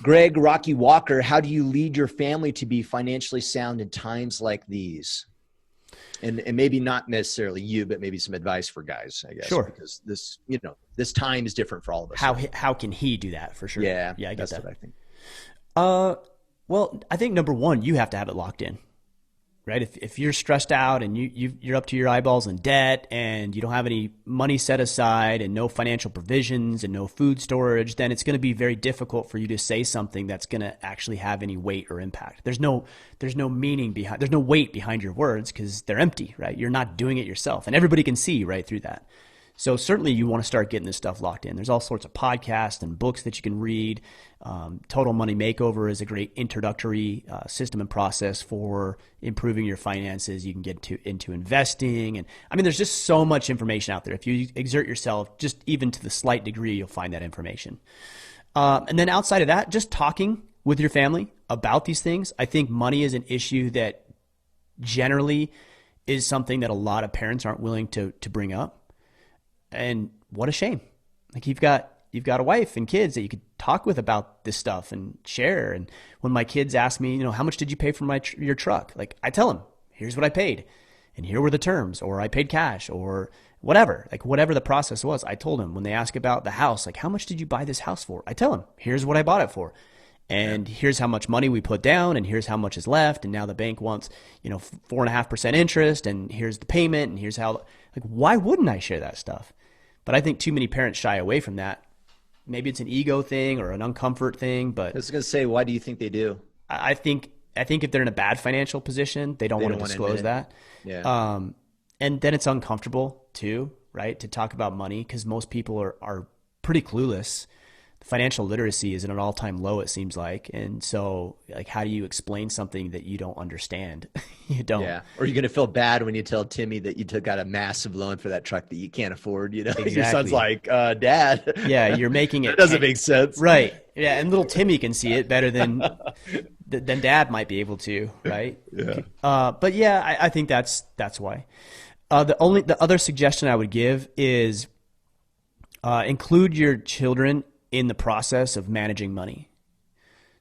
Greg Rocky Walker, how do you lead your family to be financially sound in times like these? And maybe not necessarily you, but maybe some advice for guys, I guess, Sure. because this, this time is different for all of us. How can he do that for sure? Yeah, Yeah, I get that's that. what I think. Well, I think number one, you have to have it locked in, right? If you're stressed out and you're up to your eyeballs in debt and you don't have any money set aside and no financial provisions and no food storage, then it's going to be very difficult for you to say something that's going to actually have any weight or impact. There's no weight behind your words because they're empty, right? You're not doing it yourself, and everybody can see right through that. So certainly you want to start getting this stuff locked in. There's all sorts of podcasts and books that you can read. Total Money Makeover is a great introductory system and process for improving your finances. You can get into investing. And I mean, there's just so much information out there. If you exert yourself just even to the slight degree, you'll find that information. And then outside of that, just talking with your family about these things. I think money is an issue that generally is something that a lot of parents aren't willing to bring up. And what a shame. Like you've got a wife and kids that you could talk with about this stuff and share. And when my kids ask me, how much did you pay for your truck? Like I tell them, here's what I paid and here were the terms, or I paid cash or whatever, like whatever the process was. I told them when they ask about the house, like how much did you buy this house for? I tell them, here's what I bought it for. And here's how much money we put down and here's how much is left. And now the bank wants, 4.5% interest and here's the payment and here's how, like, why wouldn't I share that stuff? But I think too many parents shy away from that. Maybe it's an ego thing or an uncomfort thing, but I was going to say, why do you think they do? I think if they're in a bad financial position, they don't want to disclose that. Yeah. And then it's uncomfortable too, right? To talk about money because most people are pretty clueless. Financial literacy is at an all-time low, it seems like. And so like, how do you explain something that you don't understand? You don't. Yeah. Or you're going to feel bad when you tell Timmy that you took out a massive loan for that truck that you can't afford, Exactly. Your son's like, Dad. Yeah. You're making it. That doesn't make sense. Right. Yeah. And little Timmy can see it better than Dad might be able to. Right. Yeah. But yeah, I think that's why. The other suggestion I would give is include your children in the process of managing money.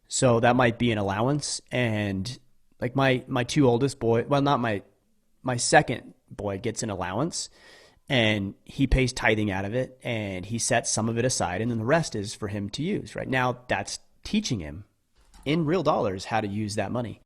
So that might be an allowance. And like my two oldest boy, well, not my second boy gets an allowance and he pays tithing out of it and he sets some of it aside and then the rest is for him to use. Right now, that's teaching him in real dollars how to use that money.